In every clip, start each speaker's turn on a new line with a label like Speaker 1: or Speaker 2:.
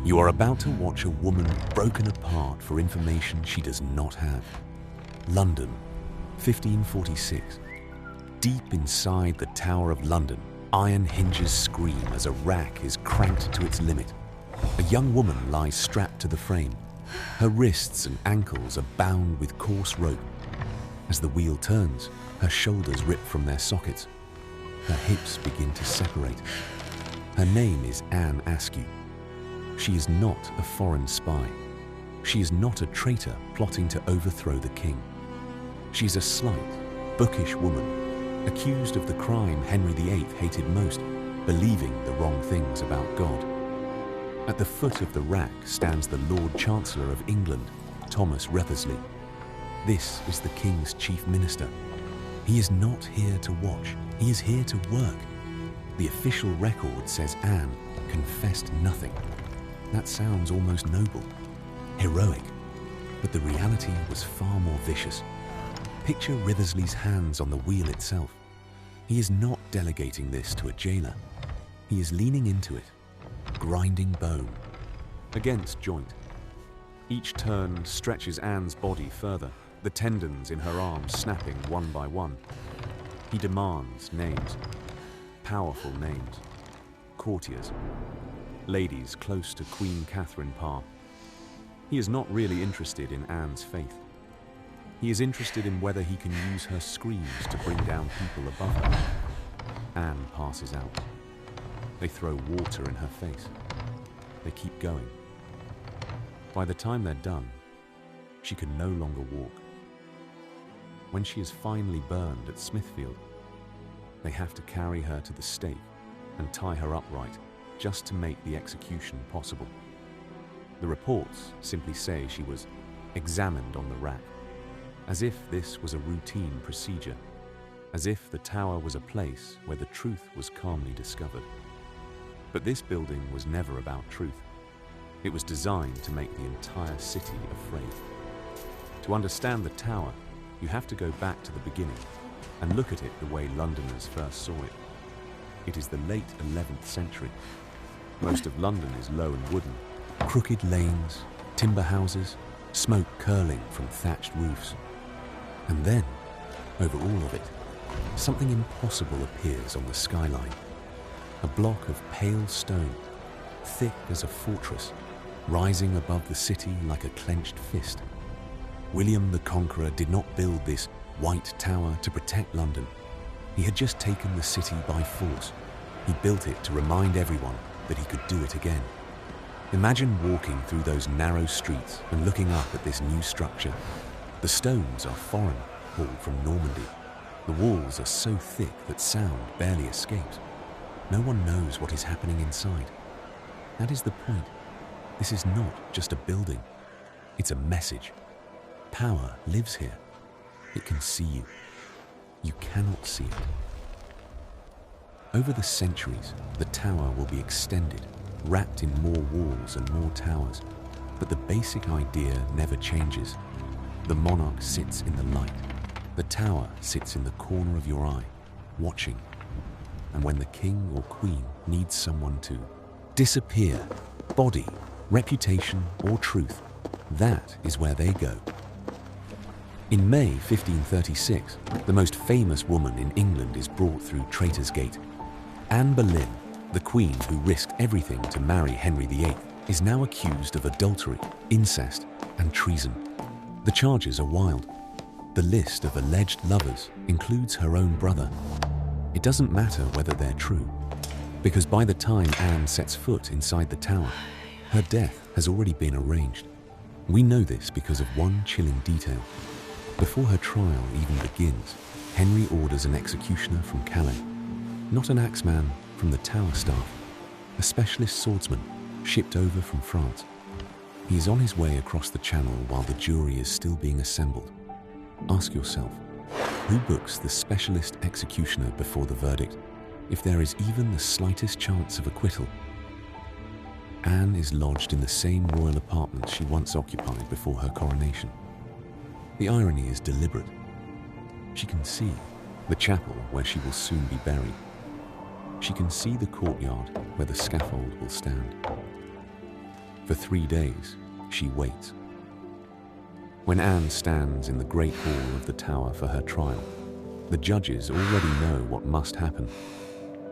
Speaker 1: You are about to watch a woman broken apart for information she does not have. London, 1546. Deep inside the Tower of London, iron hinges scream as a rack is cranked to its limit. A young woman lies strapped to the frame. Her wrists and ankles are bound with coarse rope. As the wheel turns, her shoulders rip from their sockets. Her hips begin to separate. Her name is Anne Askew. She is not a foreign spy. She is not a traitor plotting to overthrow the king. She is a slight, bookish woman, accused of the crime Henry VIII hated most, believing the wrong things about God. At the foot of the rack stands the Lord Chancellor of England, Thomas Wriothesley. This is the king's chief minister. He is not here to watch, he is here to work. The official record says Anne confessed nothing. That sounds almost noble, heroic, but the reality was far more vicious. Picture Wriothesley's hands on the wheel itself. He is not delegating this to a jailer. He is leaning into it, grinding bone against joint. Each turn stretches Anne's body further, the tendons in her arms snapping one by one. He demands names, powerful names, courtiers, ladies close to Queen Catherine Parr. He is not really interested in Anne's faith. He is interested in whether he can use her screams to bring down people above her. Anne passes out. They throw water in her face. They keep going. By the time they're done, she can no longer walk. When she is finally burned at Smithfield, they have to carry her to the stake and tie her upright just to make the execution possible. The reports simply say she was examined on the rack, as if this was a routine procedure, as if the tower was a place where the truth was calmly discovered. But this building was never about truth. It was designed to make the entire city afraid. To understand the tower, you have to go back to the beginning and look at it the way Londoners first saw it. It is the late 11th century. Most of London is low and wooden. Crooked lanes, timber houses, smoke curling from thatched roofs. And then, over all of it, something impossible appears on the skyline. A block of pale stone, thick as a fortress, rising above the city like a clenched fist. William the Conqueror did not build this white tower to protect London. He had just taken the city by force. He built it to remind everyone that he could do it again. Imagine walking through those narrow streets and looking up at this new structure. The stones are foreign, hauled from Normandy. The walls are so thick that sound barely escapes. No one knows what is happening inside. That is the point. This is not just a building. It's a message. Power lives here. It can see you. You cannot see it. Over the centuries, the tower will be extended, wrapped in more walls and more towers. But the basic idea never changes. The monarch sits in the light. The tower sits in the corner of your eye, watching. And when the king or queen needs someone to disappear, body, reputation, or truth, that is where they go. In May 1536, the most famous woman in England is brought through Traitor's Gate. Anne Boleyn, the queen who risked everything to marry Henry VIII, is now accused of adultery, incest, and treason. The charges are wild. The list of alleged lovers includes her own brother. It doesn't matter whether they're true, because by the time Anne sets foot inside the tower, her death has already been arranged. We know this because of one chilling detail. Before her trial even begins, Henry orders an executioner from Calais, not an axeman from the tower staff, a specialist swordsman shipped over from France. He is on his way across the channel while the jury is still being assembled. Ask yourself, who books the specialist executioner before the verdict, if there is even the slightest chance of acquittal? Anne is lodged in the same royal apartment she once occupied before her coronation. The irony is deliberate. She can see the chapel where she will soon be buried. She can see the courtyard where the scaffold will stand. For 3 days, she waits. When Anne stands in the great hall of the tower for her trial, the judges already know what must happen.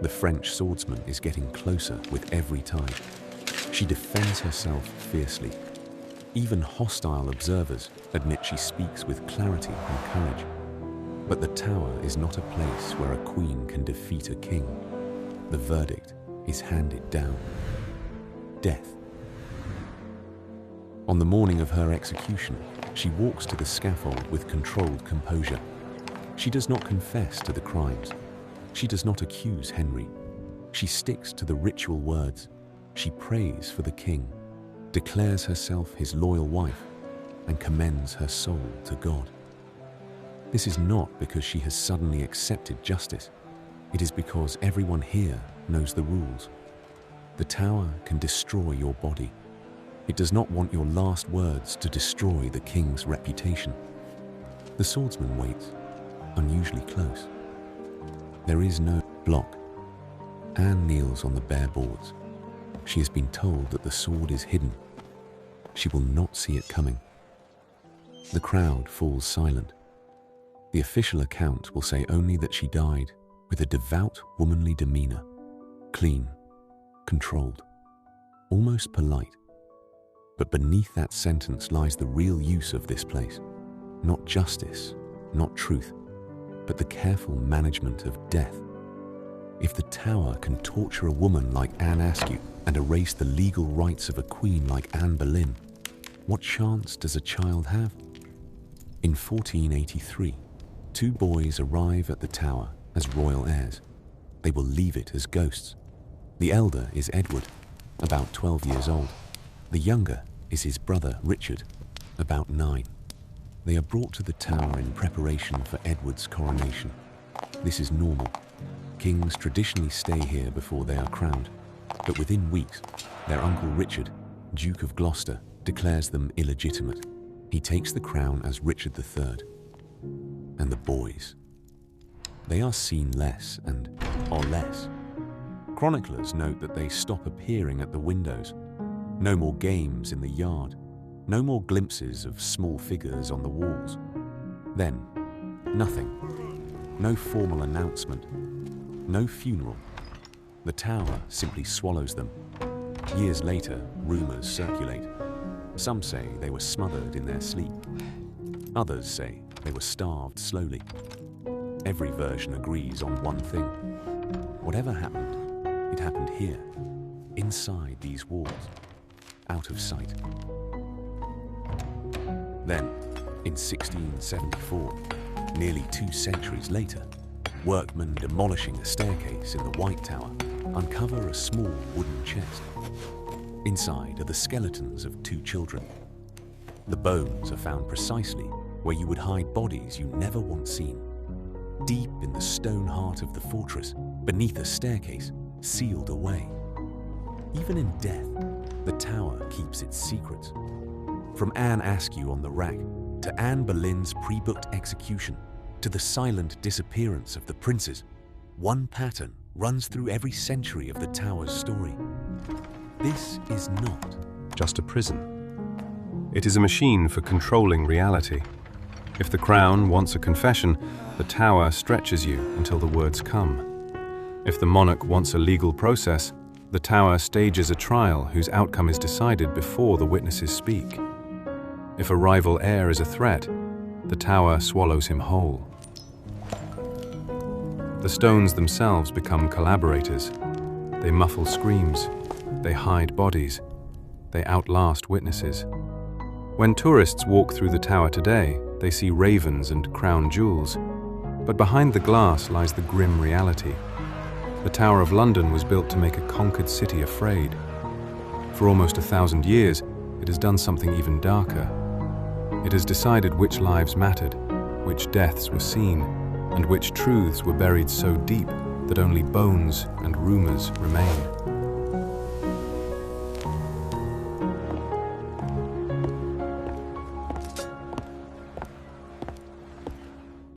Speaker 1: The French swordsman is getting closer with every tide. She defends herself fiercely. Even hostile observers admit she speaks with clarity and courage. But the tower is not a place where a queen can defeat a king. The verdict is handed down. Death. On the morning of her execution, she walks to the scaffold with controlled composure. She does not confess to the crimes. She does not accuse Henry. She sticks to the ritual words. She prays for the king, declares herself his loyal wife, and commends her soul to God. This is not because she has suddenly accepted justice. It is because everyone here knows the rules. The tower can destroy your body. It does not want your last words to destroy the king's reputation. The swordsman waits, unusually close. There is no block. Anne kneels on the bare boards. She has been told that the sword is hidden. She will not see it coming. The crowd falls silent. The official account will say only that she died with a devout, womanly demeanor, clean, controlled, almost polite. But beneath that sentence lies the real use of this place. Not justice, not truth, but the careful management of death. If the tower can torture a woman like Anne Askew and erase the legal rights of a queen like Anne Boleyn, what chance does a child have? In 1483, 2 boys arrive at the tower as royal heirs. They will leave it as ghosts. The elder is Edward, about 12 years old. The younger is his brother Richard, about 9. They are brought to the tower in preparation for Edward's coronation. This is normal. Kings traditionally stay here before they are crowned, but within weeks, their uncle Richard, Duke of Gloucester, declares them illegitimate. He takes the crown as Richard III. And the boys. They are seen less and are less. Chroniclers note that they stop appearing at the windows. No more games in the yard. No more glimpses of small figures on the walls. Then, nothing. No formal announcement. No funeral. The tower simply swallows them. Years later, rumors circulate. Some say they were smothered in their sleep. Others say they were starved slowly. Every version agrees on one thing. Whatever happened, it happened here, inside these walls, out of sight. Then, in 1674, nearly 2 centuries later, workmen demolishing a staircase in the White Tower uncover a small wooden chest. Inside are the skeletons of 2 children. The bones are found precisely where you would hide bodies you never once seen. Deep in the stone heart of the fortress, beneath a staircase, sealed away. Even in death, the tower keeps its secrets. From Anne Askew on the rack, to Anne Boleyn's pre-booked execution, to the silent disappearance of the princes, one pattern runs through every century of the tower's story. This is not
Speaker 2: just a prison. It is a machine for controlling reality. If the crown wants a confession, the tower stretches you until the words come. If the monarch wants a legal process, the tower stages a trial whose outcome is decided before the witnesses speak. If a rival heir is a threat, the tower swallows him whole. The stones themselves become collaborators. They muffle screams. They hide bodies. They outlast witnesses. When tourists walk through the tower today, they see ravens and crown jewels. But behind the glass lies the grim reality. The Tower of London was built to make a conquered city afraid. For almost 1,000 years, it has done something even darker. It has decided which lives mattered, which deaths were seen, and which truths were buried so deep that only bones and rumors remain.